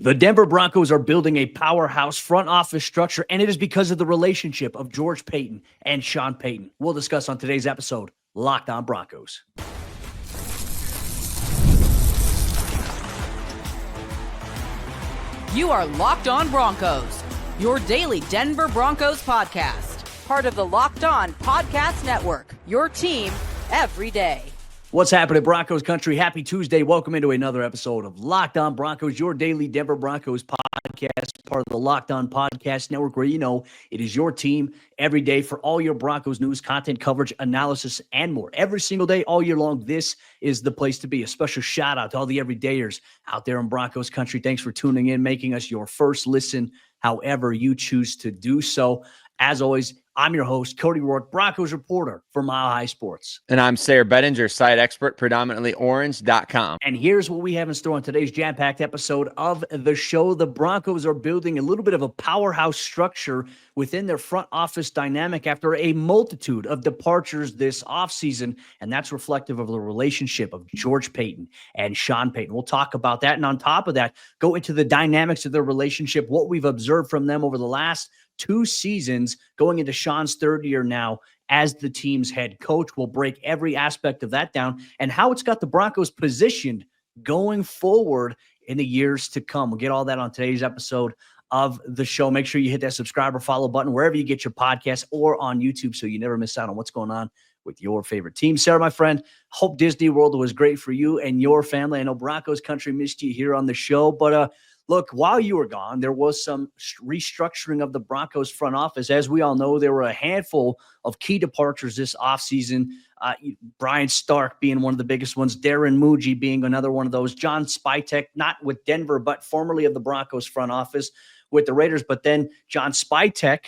The Denver Broncos are building a powerhouse front office structure, and it is because of the relationship of George Paton and Sean Payton. We'll discuss on today's episode, Locked On Broncos. You are Locked On Broncos, your daily Denver Broncos podcast. Part of the Locked On Podcast Network, your team every day. What's happening, Broncos Country? Happy Tuesday. Welcome into another episode of Locked On Broncos, your daily Denver Broncos podcast, part of the Locked On Podcast Network, where you know it is your team every day for all your Broncos news, content, coverage, analysis, and more. Every single day, all year long, this is the place to be. A special shout out to all the everydayers out there in Broncos Country. Thanks for tuning in, making us your first listen, however you choose to do so. As always, I'm your host, Cody Roark, Broncos reporter for Mile High Sports. And I'm Sayre Bedinger, site expert, predominantly orange.com. And here's what we have in store on today's jam-packed episode of the show. The Broncos are building a little bit of a powerhouse structure within their front office dynamic after a multitude of departures this offseason, and that's reflective of the relationship of George Paton and Sean Payton. We'll talk about that, and on top of that, go into the dynamics of their relationship, what we've observed from them over the last 2 seasons, going into Sean's 3rd year now as the team's head coach. We'll break every aspect of that down and how it's got the Broncos positioned going forward in the years to come. We'll get all that on today's episode of the show. Make sure you hit that subscribe or follow button wherever you get your podcasts or on YouTube so you never miss out on what's going on with your favorite team. Sayre, my friend, hope Disney World was great for you and your family. I know Broncos Country missed you here on the show, but look, while you were gone, there was some restructuring of the Broncos front office. As we all know, there were a handful of key departures this offseason. Brian Stark being one of the biggest ones, Darren Muji being another one of those, John Spytek, not with Denver, but formerly of the Broncos front office with the Raiders. But then John Spytek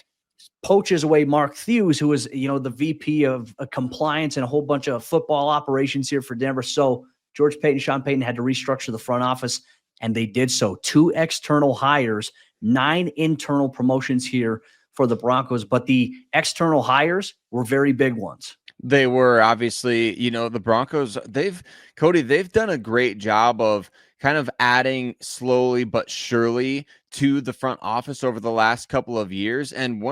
poaches away Mark Thews, who is, the VP of compliance and a whole bunch of football operations here for Denver. So George Paton, Sean Payton had to restructure the front office, and they did so. 2 external hires, 9 internal promotions here for the Broncos. But the external hires were very big ones. They were obviously, the Broncos, they've done a great job of kind of adding slowly but surely to the front office over the last couple of years. And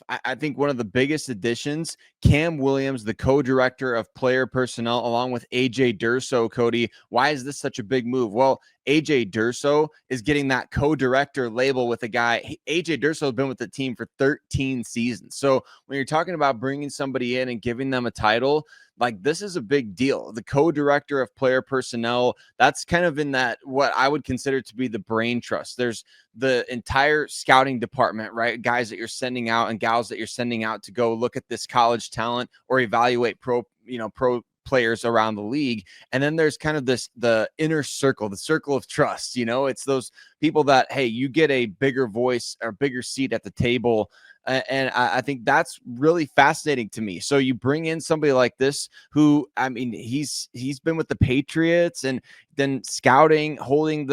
I think one of the biggest additions, Cam Williams, the co-director of player personnel, along with AJ Durso. Cody, why is this such a big move? Well, AJ Durso is getting that co-director label with a guy. AJ Durso has been with the team for 13 seasons. So when you're talking about bringing somebody in and giving them a title, like, this is a big deal. The co-director of player personnel, that's kind of in that, what I would consider to be the brain trust. There's the entire scouting department, right? Guys that you're sending out and gals that you're sending out to go look at this college talent or evaluate pro players around the league. And then there's kind of the inner circle, the circle of trust. It's those people that, hey, you get a bigger voice or bigger seat at the table. And I think that's really fascinating to me. So you bring in somebody like this who, he's been with the Patriots and then scouting, holding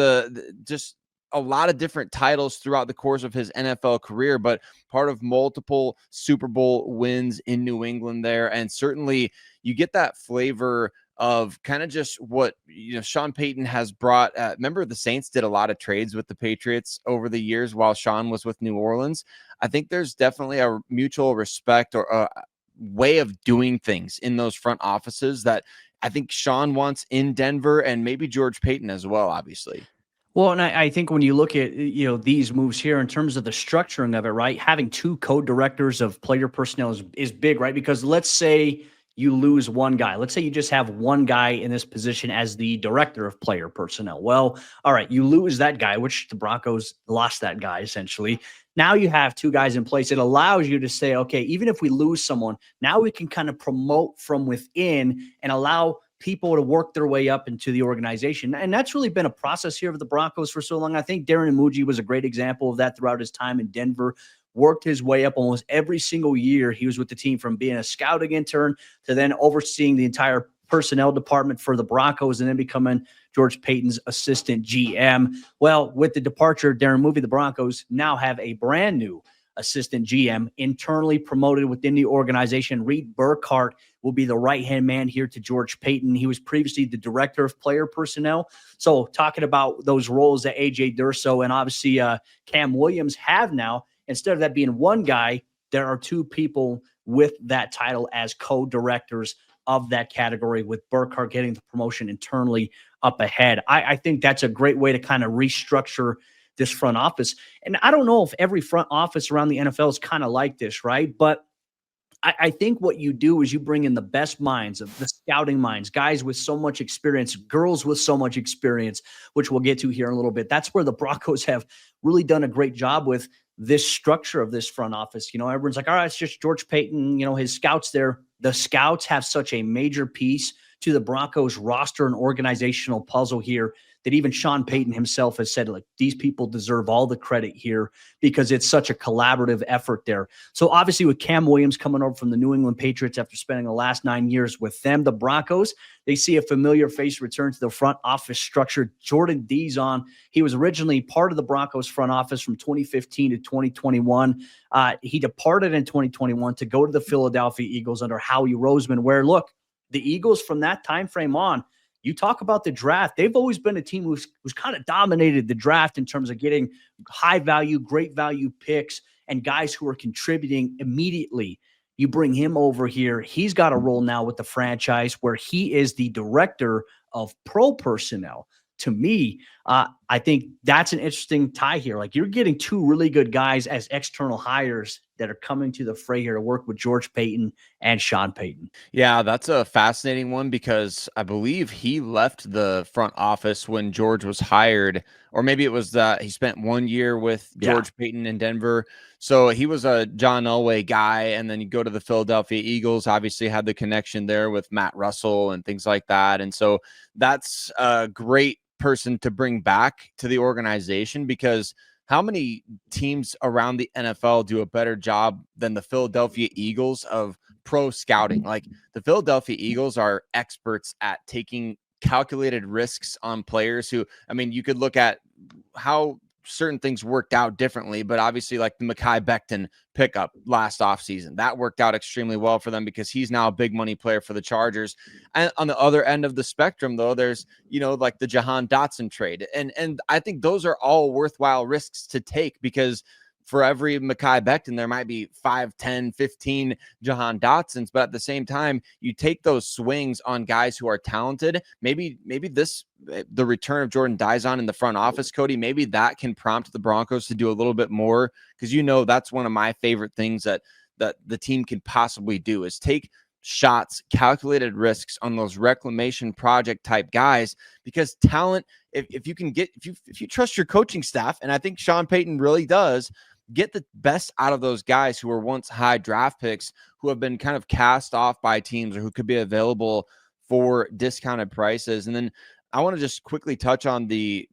just a lot of different titles throughout the course of his NFL career, but part of multiple Super Bowl wins in New England there. And certainly you get that flavor of kind of just what Sean Payton has brought. Remember, the Saints did a lot of trades with the Patriots over the years while Sean was with New Orleans. I think there's definitely a mutual respect or a way of doing things in those front offices that I think Sean wants in Denver, and maybe George Paton as well, obviously. Well, and I think when you look at, these moves here in terms of the structuring of it, right, having 2 co-directors of player personnel is big, right? Because let's say you lose one guy. Let's say you just have one guy in this position as the director of player personnel. Well, all right, you lose that guy, which the Broncos lost that guy essentially. Now you have 2 guys in place. It allows you to say, okay, even if we lose someone, now we can kind of promote from within and allow people to work their way up into the organization. And that's really been a process here of the Broncos for so long. I think Darren Muji was a great example of that throughout his time in Denver. Worked his way up almost every single year he was with the team, from being a scouting intern to then overseeing the entire personnel department for the Broncos and then becoming George Paton's assistant GM. Well, with the departure of Darren Muji, the Broncos now have a brand new assistant GM, internally promoted within the organization. Reed Burkhardt will be the right-hand man here to George Paton. He was previously the director of player personnel. So talking about those roles that AJ Durso and obviously Cam Williams have now, instead of that being one guy, there are two people with that title as co-directors of that category, with Burkhardt getting the promotion internally up ahead. I think that's a great way to kind of restructure this front office. And I don't know if every front office around the NFL is kind of like this, right? But I think what you do is you bring in the best minds, of the scouting minds, guys with so much experience, girls with so much experience, which we'll get to here in a little bit. That's where the Broncos have really done a great job with this structure of this front office. You know, everyone's like, all right, it's just George Paton, you know, his scouts there. The scouts have such a major piece to the Broncos roster and organizational puzzle here that even Sean Payton himself has said, like, these people deserve all the credit here because it's such a collaborative effort there. So obviously with Cam Williams coming over from the New England Patriots after spending the last 9 years with them, the Broncos, they see a familiar face return to the front office structure. Jordan Dizon, he was originally part of the Broncos front office from 2015 to 2021. He departed in 2021 to go to the Philadelphia Eagles under Howie Roseman, where, look, the Eagles from that time frame on, you talk about the draft, they've always been a team who's kind of dominated the draft in terms of getting high value, great value picks and guys who are contributing immediately. You bring him over here. He's got a role now with the franchise where he is the director of pro personnel. To me, I think that's an interesting tie here. Like, you're getting two really good guys as external hires that are coming to the fray here to work with George Paton and Sean Payton. Yeah, that's a fascinating one because I believe he left the front office when George was hired, or maybe it was that he spent 1 year with George Paton in Denver. So he was a John Elway guy, and then you go to the Philadelphia Eagles, obviously had the connection there with Matt Russell and things like that. And so that's a great person to bring back to the organization, because how many teams around the NFL do a better job than the Philadelphia Eagles of pro scouting? Like, the Philadelphia Eagles are experts at taking calculated risks on players who, I mean, you could look at how certain things worked out differently, but obviously like the Mekhi Becton pickup last offseason, that worked out extremely well for them because he's now a big money player for the Chargers. And on the other end of the spectrum, though, there's, you know, like the Jahan Dotson trade. And I think those are all worthwhile risks to take, because for every Mekhi Becton, there might be 5, 10, 15 Jahan Dotsons. But at the same time, you take those swings on guys who are talented. Maybe the return of Jordan Dizon in the front office, Cody, maybe that can prompt the Broncos to do a little bit more, because, you know, that's one of my favorite things that the team can possibly do is take shots, calculated risks on those reclamation project type guys, because talent, if you trust your coaching staff, and I think Sean Payton really does, get the best out of those guys who were once high draft picks, who have been kind of cast off by teams or who could be available for discounted prices. And then I want to just quickly touch on the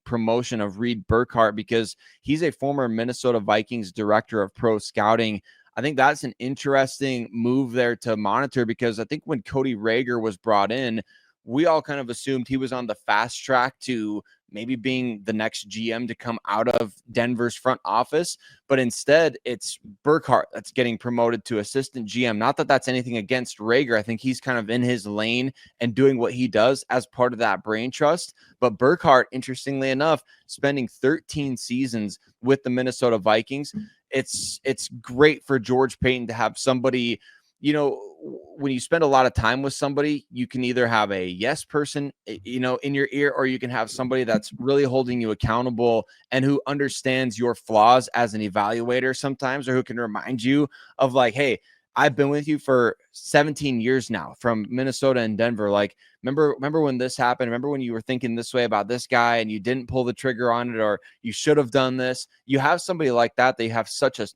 promotion of Reed Burkhardt, because he's a former Minnesota Vikings director of pro scouting. I think that's an interesting move there to monitor, because I think when Cody Roark was brought in, we all kind of assumed he was on the fast track to maybe being the next GM to come out of Denver's front office. But instead, it's Burkhardt that's getting promoted to assistant GM. Not that that's anything against Roark. I think he's kind of in his lane and doing what he does as part of that brain trust. But Burkhardt, interestingly enough, spending 13 seasons with the Minnesota Vikings. It's great for George Paton to have somebody, you know, when you spend a lot of time with somebody, you can either have a yes person, you know, in your ear, or you can have somebody that's really holding you accountable and who understands your flaws as an evaluator sometimes, or who can remind you of, like, hey, I've been with you for 17 years now from Minnesota and Denver. Like, remember when this happened? Remember when you were thinking this way about this guy and you didn't pull the trigger on it, or you should have done this? You have somebody like that you have such a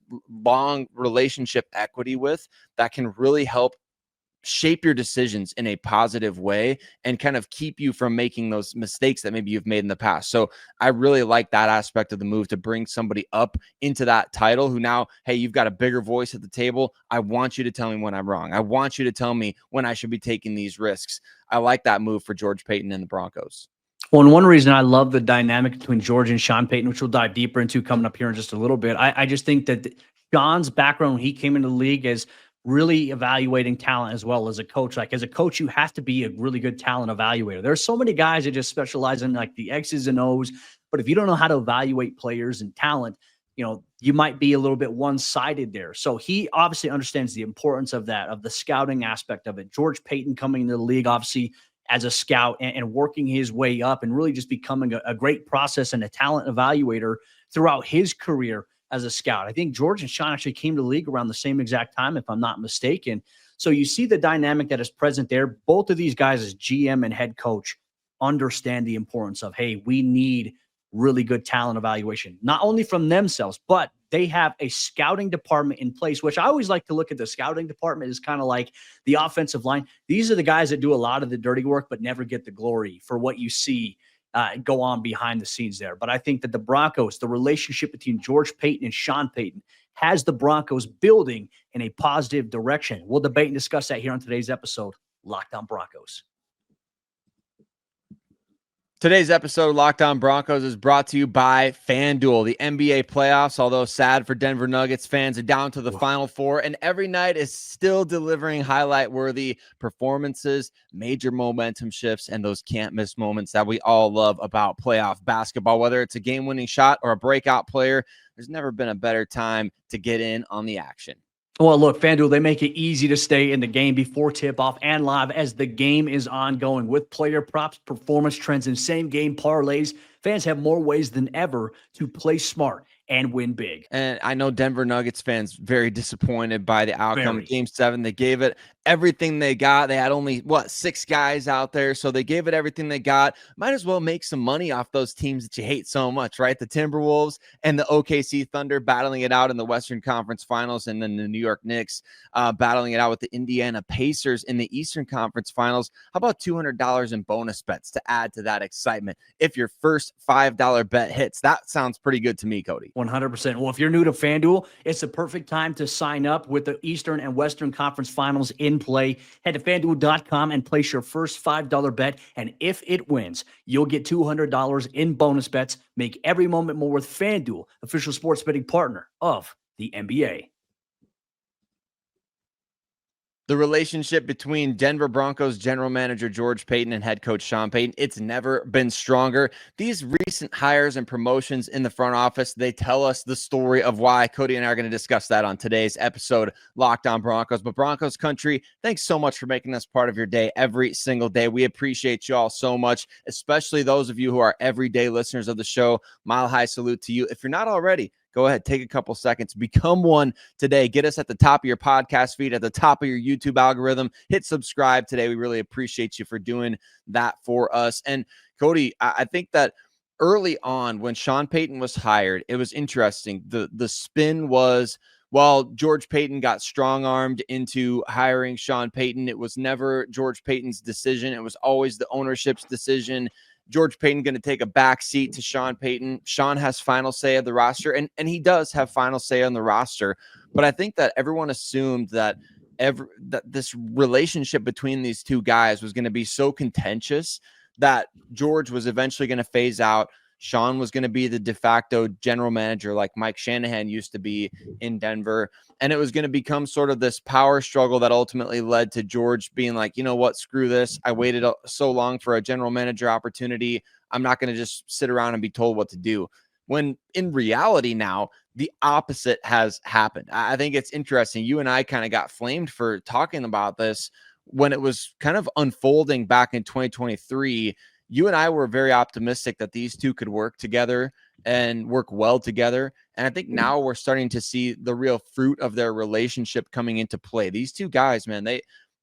long relationship equity with, that can really help shape your decisions in a positive way and kind of keep you from making those mistakes that maybe you've made in the past. So I really like that aspect of the move, to bring somebody up into that title who now, hey, you've got a bigger voice at the table. I want you to tell me when I'm wrong. I want you to tell me when I should be taking these risks. I like that move for George Paton and the Broncos. Well, and one reason I love the dynamic between George and Sean Payton, which we'll dive deeper into coming up here in just a little bit. I just think that Sean's background when he came into the league is really evaluating talent as well as a coach. Like as a coach, you have to be a really good talent evaluator. There's so many guys that just specialize in like the X's and O's, but if you don't know how to evaluate players and talent, you might be a little bit one-sided there. So he obviously understands the importance of that, of the scouting aspect of it. George Payton coming into the league, obviously, as a scout and working his way up and really just becoming a great process and a talent evaluator throughout his career as a scout. I think George and Sean actually came to the league around the same exact time, if I'm not mistaken. So you see the dynamic that is present there. Both of these guys as GM and head coach understand the importance of, hey, we need really good talent evaluation, not only from themselves, but they have a scouting department in place, which I always like to look at the scouting department as kind of like the offensive line. These are the guys that do a lot of the dirty work, but never get the glory for what you see go on behind the scenes there. But I think that the Broncos, the relationship between George Payton and Sean Payton has the Broncos building in a positive direction. We'll debate and discuss that here on today's episode, Locked On Broncos. Today's episode of Locked On Broncos is brought to you by FanDuel. The NBA playoffs, although sad for Denver Nuggets fans, are down to the Final Four, and every night is still delivering highlight-worthy performances, major momentum shifts, and those can't-miss moments that we all love about playoff basketball. Whether it's a game-winning shot or a breakout player, there's never been a better time to get in on the action. Well, look, FanDuel, they make it easy to stay in the game before tip-off and live as the game is ongoing. With player props, performance trends, and same-game parlays, fans have more ways than ever to play smart and win big. And I know Denver Nuggets fans very disappointed by the outcome of Game 7. They gave it everything they got. They had only, 6 guys out there, so they gave it everything they got. Might as well make some money off those teams that you hate so much, right? The Timberwolves and the OKC Thunder battling it out in the Western Conference Finals, and then the New York Knicks battling it out with the Indiana Pacers in the Eastern Conference Finals. How about $200 in bonus bets to add to that excitement if your first $5 bet hits? That sounds pretty good to me, Cody. 100%. Well, if you're new to FanDuel, it's the perfect time to sign up with the Eastern and Western Conference Finals in play. Head to FanDuel.com and place your first $5 bet, and if it wins, you'll get $200 in bonus bets. Make every moment more with FanDuel, official sports betting partner of the NBA. The relationship between Denver Broncos general manager George Payton and head coach Sean Payton, it's never been stronger. These recent hires and promotions in the front office, they tell us the story of why. Cody and I are going to discuss that on today's episode, Locked On Broncos. But Broncos Country, thanks so much for making us part of your day every single day. We appreciate you all so much, especially those of you who are everyday listeners of the show. Mile high salute to you. If you're not already, go ahead, take a couple seconds, become one today. Get us at the top of your podcast feed, at the top of your YouTube algorithm. Hit subscribe today. We really appreciate you for doing that for us. And Cody, I think that early on when Sean Payton was hired, it was interesting. The spin was, well, George Payton got strong-armed into hiring Sean Payton. It was never George Payton's decision. It was always the ownership's decision. George Payton going to take a back seat to Sean Payton. Sean has final say of the roster, and he does have final say on the roster. But I think that everyone assumed that this relationship between these two guys was going to be so contentious that George was eventually going to phase out. Sean was going to be the de facto general manager like Mike Shanahan used to be in Denver. And it was going to become sort of this power struggle that ultimately led to George being like, you know what, screw this. I waited so long for a general manager opportunity. I'm not going to just sit around and be told what to do. When in reality now, the opposite has happened. I think it's interesting. You and I kind of got flamed for talking about this when it was kind of unfolding back in 2023. You and I were very optimistic that these two could work together and work well together. And I think now we're starting to see the real fruit of their relationship coming into play. These two guys, man,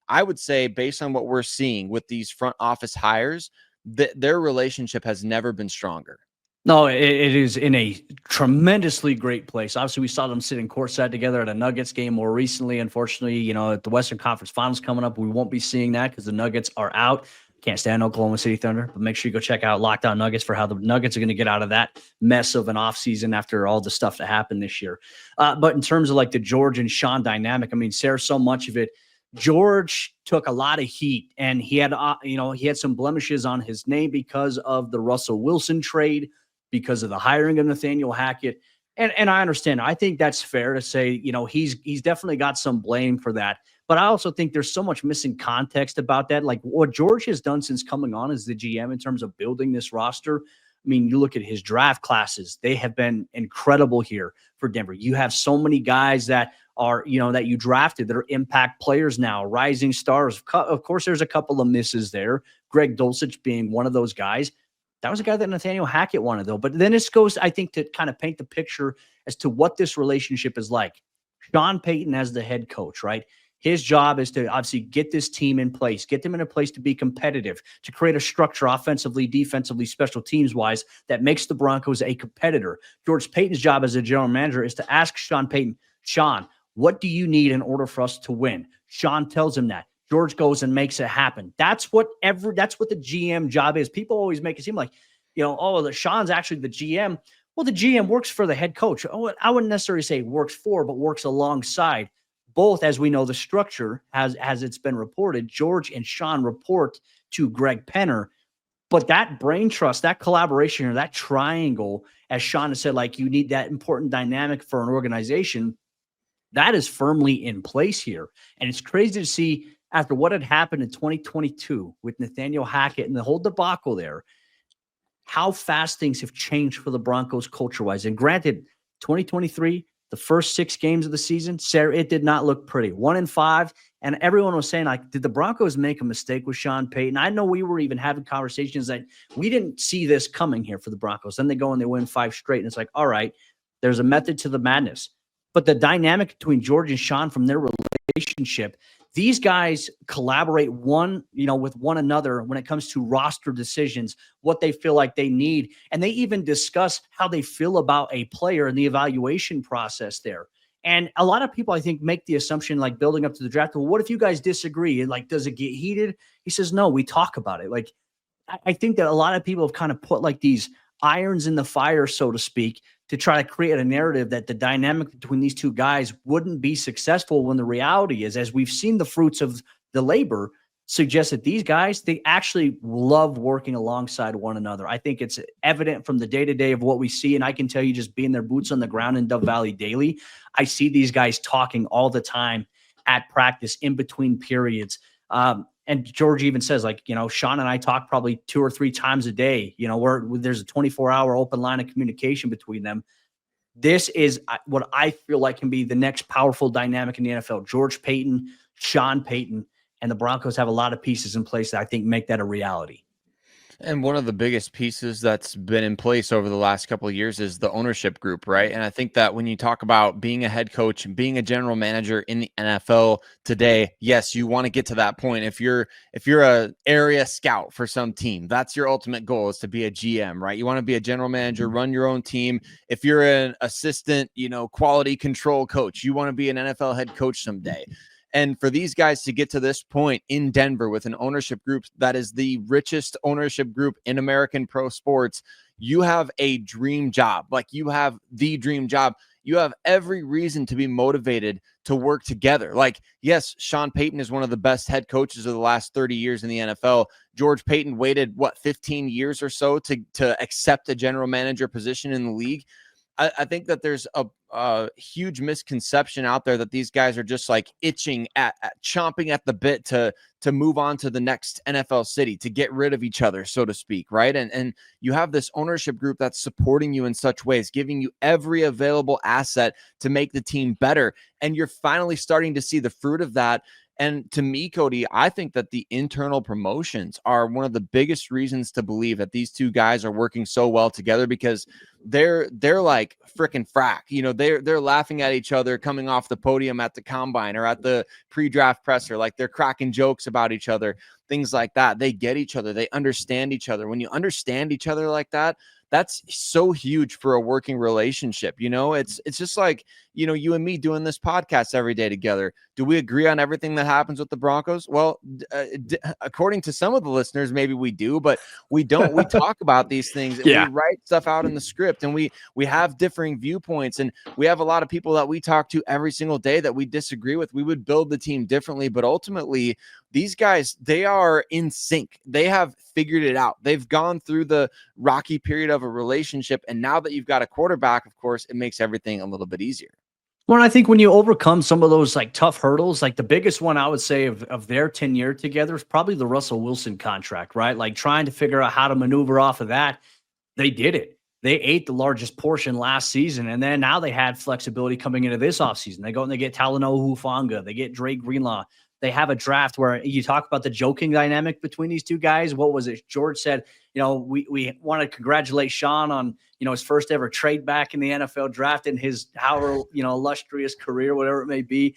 I would say based on what we're seeing with these front office hires, their relationship has never been stronger. No, it is in a tremendously great place. Obviously, we saw them sitting courtside together at a Nuggets game more recently. Unfortunately, at the Western Conference Finals coming up, we won't be seeing that because the Nuggets are out. Can't stand Oklahoma City Thunder, but make sure you go check out Locked On Nuggets for how the Nuggets are going to get out of that mess of an offseason after all the stuff that happened this year. But in terms of like the George and Sean dynamic, I mean, Sayre, so much of it George took a lot of heat, and he had, he had some blemishes on his name because of the Russell Wilson trade, because of the hiring of Nathaniel Hackett. And I understand. I think that's fair to say, he's definitely got some blame for that. But I also think there's so much missing context about that. Like what George has done since coming on as the GM in terms of building this roster. I mean, you look at his draft classes, they have been incredible here for Denver. You have so many guys that are, that you drafted that are impact players now, rising stars. Of course, there's a couple of misses there. Greg Dulcich being one of those guys. That was a guy that Nathaniel Hackett wanted, though. But then this goes, I think, to kind of paint the picture as to what this relationship is like. Sean Payton as the head coach, right? His job is to obviously get this team in place, get them in a place to be competitive, to create a structure offensively, defensively, special teams wise that makes the Broncos a competitor. George Payton's job as a general manager is to ask Sean Payton, Sean, what do you need in order for us to win? Sean tells him that. George goes and makes it happen. That's what the GM job is. People always make it seem like, Sean's actually the GM. Well, the GM works for the head coach. Oh, I wouldn't necessarily say works for, but works alongside. Both, as we know, the structure, as it's been reported, George and Sean report to Greg Penner. But that brain trust, that collaboration, or that triangle, as Sean has said, like you need that important dynamic for an organization, that is firmly in place here. And it's crazy to see after what had happened in 2022 with Nathaniel Hackett and the whole debacle there, how fast things have changed for the Broncos culture-wise. And granted, 2023, the first 6 games of the season, Sayre, it did not look pretty. 1-5, and everyone was saying, like, did the Broncos make a mistake with Sean Payton? I know we were even having conversations that we didn't see this coming here for the Broncos. Then they go and they win 5 straight, and it's like, all right, there's a method to the madness. But the dynamic between George and Sean from their relationship, these guys collaborate with one another when it comes to roster decisions, what they feel like they need. And they even discuss how they feel about a player in the evaluation process there. And a lot of people, I think, make the assumption, like building up to the draft, well, what if you guys disagree? Like, does it get heated? He says, no, we talk about it. Like, I think that a lot of people have kind of put like these irons in the fire, so to speak, to try to create a narrative that the dynamic between these two guys wouldn't be successful, when the reality is, as we've seen the fruits of the labor, suggest that these guys, they actually love working alongside one another. I think it's evident from the day-to-day of what we see, and I can tell you, just being their boots on the ground in Dove Valley daily, I see these guys talking all the time at practice, in between periods. And George even says, like, Sean and I talk probably 2 or 3 times a day, where there's a 24-hour open line of communication between them. This is what I feel like can be the next powerful dynamic in the NFL. George Payton, Sean Payton, and the Broncos have a lot of pieces in place that I think make that a reality. And one of the biggest pieces that's been in place over the last couple of years is the ownership group, right? And I think that when you talk about being a head coach and being a general manager in the NFL today, yes, you want to get to that point. If you're a area scout for some team, that's your ultimate goal, is to be a GM, right? You want to be a general manager, run your own team. If you're an assistant, quality control coach, you want to be an NFL head coach someday. And for these guys to get to this point in Denver with an ownership group that is the richest ownership group in American pro sports, you have a dream job. Like, you have the dream job. You have every reason to be motivated to work together. Like, yes, Sean Payton is one of the best head coaches of the last 30 years in the NFL. George Payton waited, 15 years or so to accept a general manager position in the league. I think that there's a huge misconception out there that these guys are just like itching at chomping at the bit to move on to the next NFL city, to get rid of each other, so to speak, right? And you have this ownership group that's supporting you in such ways, giving you every available asset to make the team better. And you're finally starting to see the fruit of that. And to me, Cody, I think that the internal promotions are one of the biggest reasons to believe that these two guys are working so well together, because they're like freaking frack. They're laughing at each other coming off the podium at the combine or at the pre-draft presser. Like, they're cracking jokes about each other, things like that. They get each other. They understand each other. When you understand each other like that, that's so huge for a working relationship. It's just like, you and me doing this podcast every day together. Do we agree on everything that happens with the Broncos? Well, according to some of the listeners, maybe we do, but we don't. We talk about these things and we write stuff out in the script, and we have differing viewpoints, and we have a lot of people that we talk to every single day that we disagree with. We would build the team differently, but ultimately these guys, they are in sync. They have figured it out. They've gone through the rocky period of a relationship, and now that you've got a quarterback, of course, it makes everything a little bit easier. Well, I think when you overcome some of those like tough hurdles, like the biggest one I would say of their tenure together is probably the Russell Wilson contract, right? Like trying to figure out how to maneuver off of that. They did it. They ate the largest portion last season, and then now they had flexibility coming into this offseason. They go and they get Talanoa Hufanga. They get Drake Greenlaw. They have a draft where you talk about the joking dynamic between these two guys. What was it? George said, we want to congratulate Sean on, his first ever trade back in the NFL draft and his however, illustrious career, whatever it may be.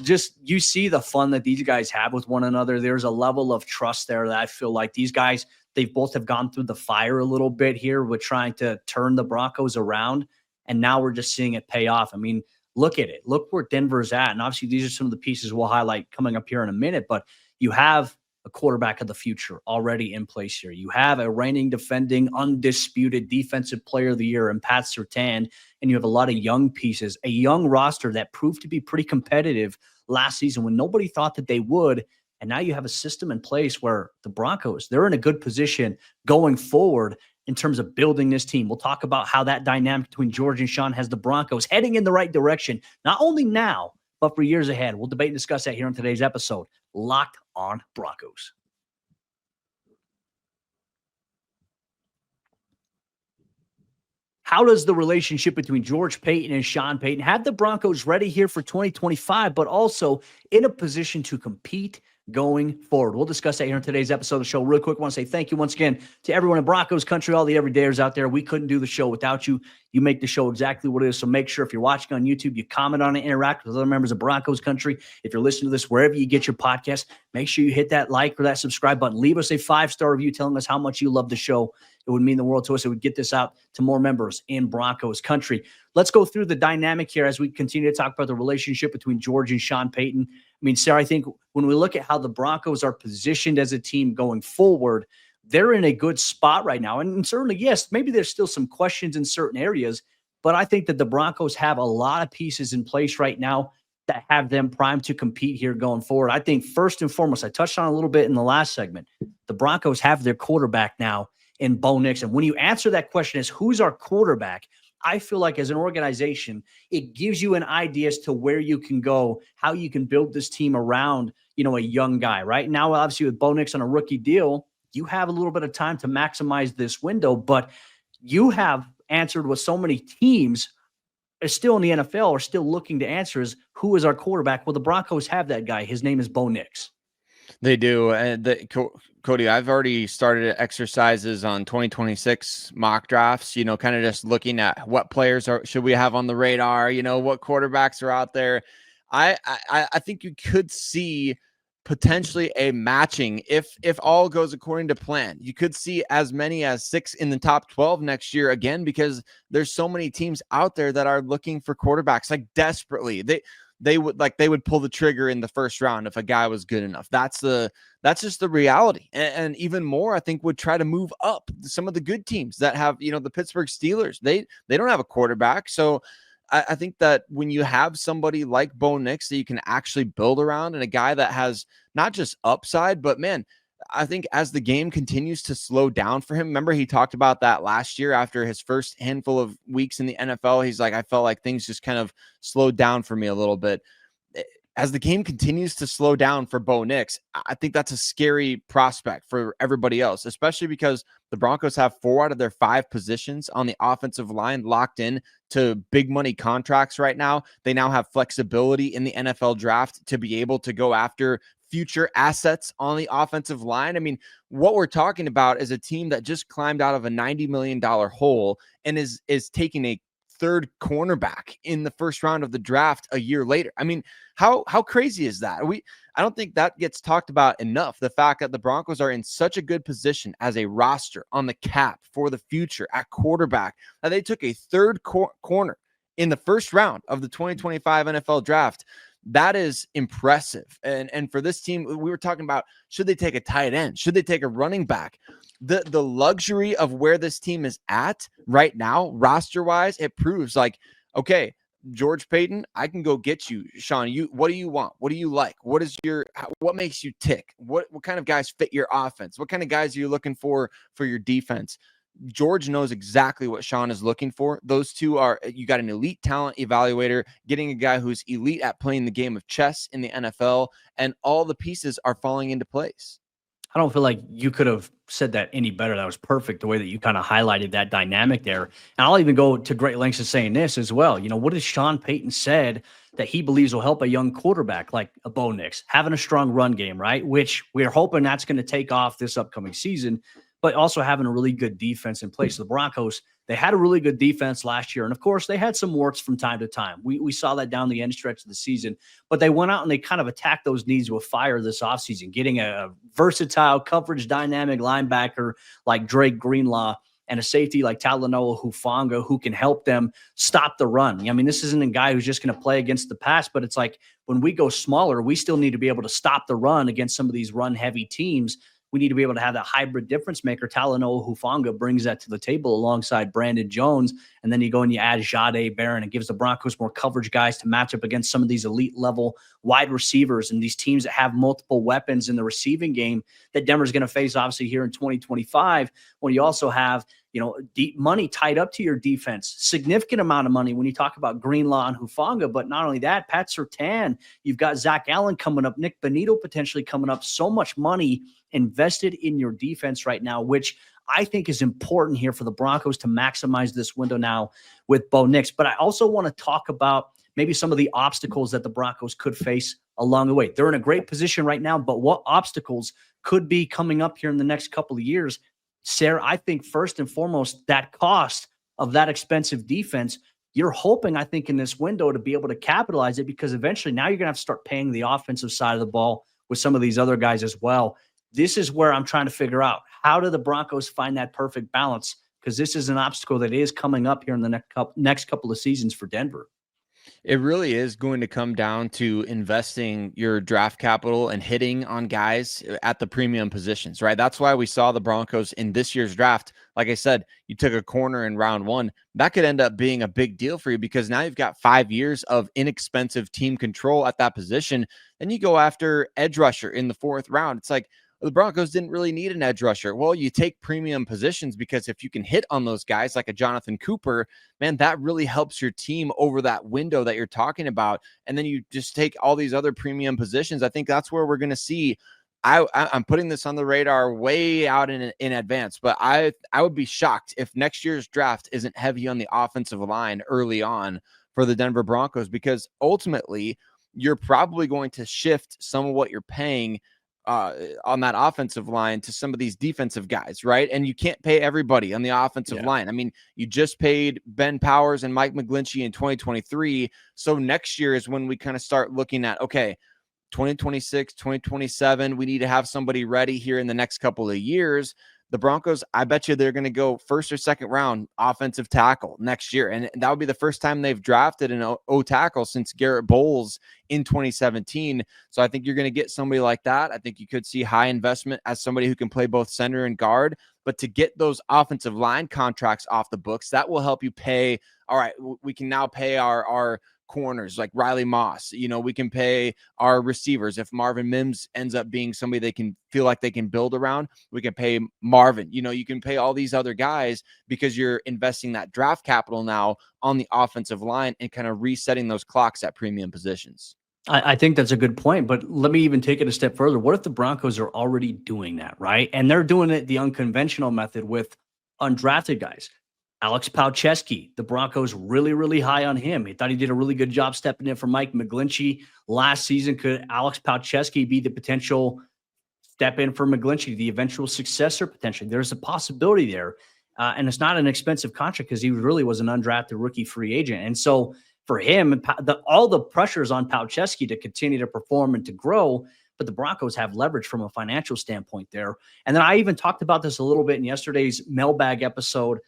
Just you see the fun that these guys have with one another. There's a level of trust there that I feel like these guys, they both have gone through the fire a little bit here with trying to turn the Broncos around. And now we're just seeing it pay off. I mean, look at it. Look where Denver's at. And obviously, these are some of the pieces we'll highlight coming up here in a minute. But you have a quarterback of the future already in place here. You have a reigning, defending, undisputed defensive player of the year in Pat Surtain. And you have a lot of young pieces, a young roster that proved to be pretty competitive last season when nobody thought that they would. And now you have a system in place where the Broncos, they're in a good position going forward in terms of building this team. We'll talk about how that dynamic between George and Sean has the Broncos heading in the right direction, not only now, but for years ahead. We'll debate and discuss that here on today's episode, Locked on Broncos. How does the relationship between George Paton and Sean Payton have the Broncos ready here for 2025, but also in a position to compete going forward? We'll discuss that here in today's episode of the show. Real quick, I want to say thank you once again to everyone in Broncos Country, all the everydayers out there. We couldn't do the show without you. You make the show exactly what it is. So make sure if you're watching on YouTube, you comment on it, interact with other members of Broncos Country. If you're listening to this wherever you get your podcast, make sure you hit that like or that subscribe button. Leave us a 5-star review telling us how much you love the show. It would mean the world to us. It would get this out to more members in Broncos Country. Let's go through the dynamic here as we continue to talk about the relationship between George and Sean Payton. I mean, Sayre, I think when we look at how the Broncos are positioned as a team going forward, they're in a good spot right now. And certainly, yes, maybe there's still some questions in certain areas, but I think that the Broncos have a lot of pieces in place right now that have them primed to compete here going forward. I think first and foremost, I touched on a little bit in the last segment, the Broncos have their quarterback now in Bo Nix. And when you answer that question as who's our quarterback, I feel like as an organization, it gives you an idea as to where you can go, how you can build this team around, a young guy. Right now, obviously with Bo Nix on a rookie deal, you have a little bit of time to maximize this window, but you have answered what so many teams are still in the NFL are still looking to answer is who is our quarterback? Well, the Broncos have that guy. His name is Bo Nix. They do. And Cody, I've already started exercises on 2026 mock drafts, kind of just looking at what players should we have on the radar, what quarterbacks are out there. I think you could see potentially a matching if all goes according to plan. You could see as many as 6 in the top 12 next year again, because there's so many teams out there that are looking for quarterbacks like desperately. They would pull the trigger in the first round if a guy was good enough. That's just the reality. And even more, I think, would try to move up some of the good teams that have, the Pittsburgh Steelers. They don't have a quarterback. So I think that when you have somebody like Bo Nix that you can actually build around, and a guy that has not just upside, but man, I think as the game continues to slow down for him, remember he talked about that last year after his first handful of weeks in the NFL. He's like, I felt like things just kind of slowed down for me a little bit. As the game continues to slow down for Bo Nix, I think that's a scary prospect for everybody else, especially because the Broncos have 4 out of their 5 positions on the offensive line locked in to big money contracts right now. They now have flexibility in the NFL draft to be able to go after future assets on the offensive line. I mean, what we're talking about is a team that just climbed out of a $90 million hole and is taking a 3rd cornerback in the first round of the draft a year later. I mean, how crazy is that? I don't think that gets talked about enough. The fact that the Broncos are in such a good position as a roster on the cap for the future at quarterback, that they took a 3rd corner in the first round of the 2025 NFL draft. That is impressive. And for this team, we were talking about, should they take a tight end? Should they take a running back? The luxury of where this team is at right now, roster-wise, it proves like, okay, George Paton, I can go get you. Sean, what do you want? What do you like? What makes you tick? What kind of guys fit your offense? What kind of guys are you looking for your defense? George knows exactly what Sean is looking for. Those two are, you got an elite talent evaluator, getting a guy who's elite at playing the game of chess in the NFL, and all the pieces are falling into place. I don't feel like you could have said that any better. That was perfect, the way that you kind of highlighted that dynamic there. And I'll even go to great lengths of saying this as well. You know, what has Sean Payton said that he believes will help a young quarterback like a Bo Nix, having a strong run game, right? Which we're hoping that's going to take off this upcoming season, but also having a really good defense in place. The Broncos, they had a really good defense last year. And of course, they had some warts from time to time. We saw that down the end stretch of the season, but they went out and they kind of attacked those needs with fire this offseason, getting a versatile coverage dynamic linebacker like Drake Greenlaw and a safety like Talanoa Hufanga who can help them stop the run. I mean, this isn't a guy who's just going to play against the pass, but it's like when we go smaller, we still need to be able to stop the run against some of these run-heavy teams. We need to be able to have that hybrid difference maker. Talanoa Hufanga brings that to the table alongside Brandon Jones. And then you go and you add Jahdae Barron. It gives the Broncos more coverage guys to match up against some of these elite level wide receivers and these teams that have multiple weapons in the receiving game that Denver's going to face obviously here in 2025, when you also have, you know, deep money tied up to your defense, significant amount of money when you talk about Greenlaw and Hufanga. But not only that, Pat Surtain, you've got Zach Allen coming up, Nick Benito potentially coming up. So much money invested in your defense right now, which I think is important here for the Broncos to maximize this window now with Bo Nix. But I also want to talk about maybe some of the obstacles that the Broncos could face along the way. They're in a great position right now, but what obstacles could be coming up here in the next couple of years? Sayre, I think first and foremost, that cost of that expensive defense, you're hoping, I think, in this window to be able to capitalize it, because eventually now you're going to have to start paying the offensive side of the ball with some of these other guys as well. This is where I'm trying to figure out, how do the Broncos find that perfect balance? Because this is an obstacle that is coming up here in the next couple of seasons for Denver. It really is going to come down to investing your draft capital and hitting on guys at the premium positions, right? That's why we saw the Broncos in this year's draft. Like I said, you took a corner in round one. That could end up being a big deal for you, because now you've got 5 years of inexpensive team control at that position. Then you go after edge rusher in the 4th round. It's like, the Broncos didn't really need an edge rusher. Well, you take premium positions, because if you can hit on those guys like a Jonathan Cooper, man, that really helps your team over that window that you're talking about. And then you just take all these other premium positions. I think that's where we're going to see. I'm putting this on the radar way out in advance, but I would be shocked if next year's draft isn't heavy on the offensive line early on for the Denver Broncos, because ultimately you're probably going to shift some of what you're paying on that offensive line to some of these defensive guys, right? And you can't pay everybody on the offensive line. I mean, you just paid Ben Powers and Mike McGlinchey in 2023. So next year is when we kind of start looking at, okay, 2026, 2027, we need to have somebody ready here in the next couple of years. The Broncos, I bet you they're going to go 1st or 2nd round offensive tackle next year. And that would be the first time they've drafted an O tackle since Garrett Bowles in 2017. So I think you're going to get somebody like that. I think you could see high investment as somebody who can play both center and guard. But to get those offensive line contracts off the books, that will help you pay. All right, we can now pay our corners like Riley Moss. You know, we can pay our receivers. If Marvin Mims ends up being somebody they can feel like they can build around, we can pay Marvin. You know, you can pay all these other guys because you're investing that draft capital now on the offensive line and kind of resetting those clocks at premium positions. I think that's a good point, but let me even take it a step further. What if the Broncos are already doing that, right? And they're doing it the unconventional method with undrafted guys. Alex Palczewski, the Broncos really, really high on him. He thought he did a really good job stepping in for Mike McGlinchey last season. Could Alex Palczewski be the potential step in for McGlinchey, the eventual successor potentially? There's a possibility there. And it's not an expensive contract because he really was an undrafted rookie free agent. And so for him, all the pressure is on Palczewski to continue to perform and to grow, but the Broncos have leverage from a financial standpoint there. And then I even talked about this a little bit in yesterday's mailbag episode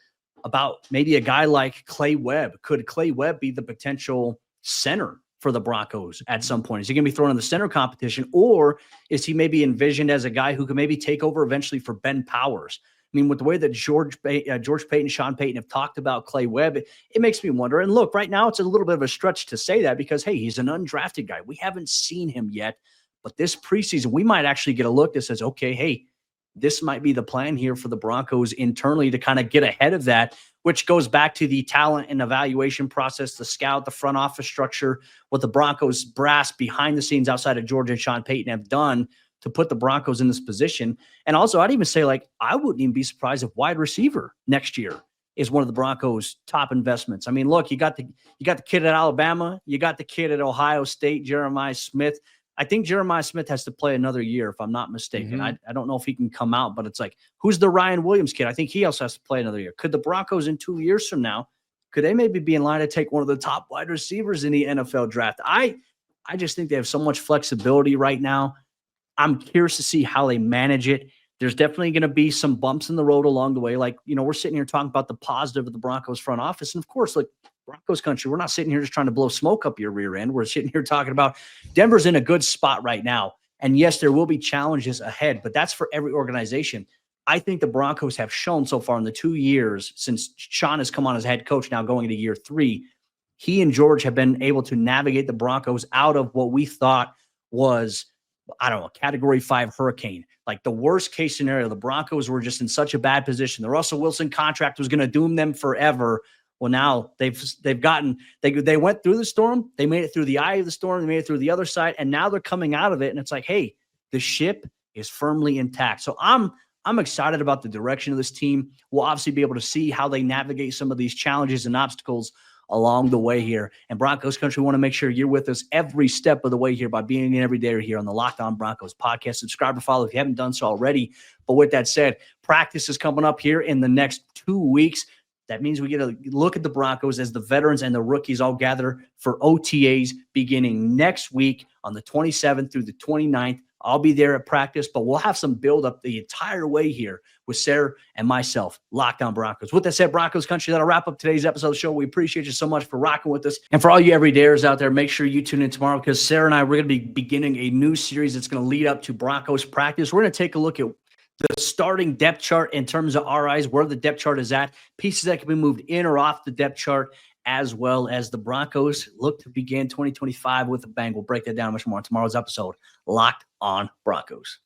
about maybe a guy like Clay Webb. Could Clay Webb be the potential center for the Broncos at some point? Is he going to be thrown in the center competition, or is he maybe envisioned as a guy who could maybe take over eventually for Ben Powers? I mean, with the way that George Payton, Sean Payton have talked about Clay Webb, it makes me wonder. And look, right now it's a little bit of a stretch to say that because, hey, he's an undrafted guy. We haven't seen him yet. But this preseason, we might actually get a look that says, okay, hey, this might be the plan here for the Broncos internally to kind of get ahead of that, which goes back to the talent and evaluation process, the scout, the front office structure, what the Broncos brass behind the scenes outside of George and Sean Payton have done to put the Broncos in this position. And also, I'd even say, like, I wouldn't even be surprised if wide receiver next year is one of the Broncos' top investments. I mean, look, you got the kid at Alabama, you got the kid at Ohio State, Jeremiah Smith. I think Jeremiah Smith has to play another year, if I'm not mistaken. I don't know if he can come out, but it's like, who's the Ryan Williams kid? I think he also has to play another year. Could the Broncos in 2 years from now, could they maybe be in line to take one of the top wide receivers in the NFL draft? I just think they have so much flexibility right now. I'm curious to see how they manage it. There's definitely going to be some bumps in the road along the way. Like, we're sitting here talking about the positive of the Broncos front office. And of course, like, Broncos country, we're not sitting here just trying to blow smoke up your rear end. We're sitting here talking about Denver's in a good spot right now. And yes, there will be challenges ahead, but that's for every organization. I think the Broncos have shown so far in the 2 years since Sean has come on as head coach, now going into year 3, he and George have been able to navigate the Broncos out of what we thought was, I don't know, Category 5 hurricane. Like the worst case scenario, the Broncos were just in such a bad position. The Russell Wilson contract was going to doom them forever. Well, now they went through the storm. They made it through the eye of the storm. They made it through the other side. And now they're coming out of it. And it's like, hey, the ship is firmly intact. So I'm excited about the direction of this team. We'll obviously be able to see how they navigate some of these challenges and obstacles along the way here. And Broncos country, we want to make sure you're with us every step of the way here by being in every day here on the Locked On Broncos podcast. Subscribe or follow if you haven't done so already. But with that said, practice is coming up here in the next 2 weeks. That means we get a look at the Broncos as the veterans and the rookies all gather for OTAs beginning next week on the 27th through the 29th. I'll be there at practice, but we'll have some build up the entire way here with Sayre and myself, Locked On Broncos. With that said, Broncos country, that'll wrap up today's episode of the show. We appreciate you so much for rocking with us. And for all you everydayers out there, make sure you tune in tomorrow because Sayre and I, we're going to be beginning a new series that's going to lead up to Broncos practice. We're going to take a look at the starting depth chart in terms of our eyes, where the depth chart is at, pieces that can be moved in or off the depth chart, as well as the Broncos look to begin 2025 with a bang. We'll break that down much more on tomorrow's episode, Locked On Broncos.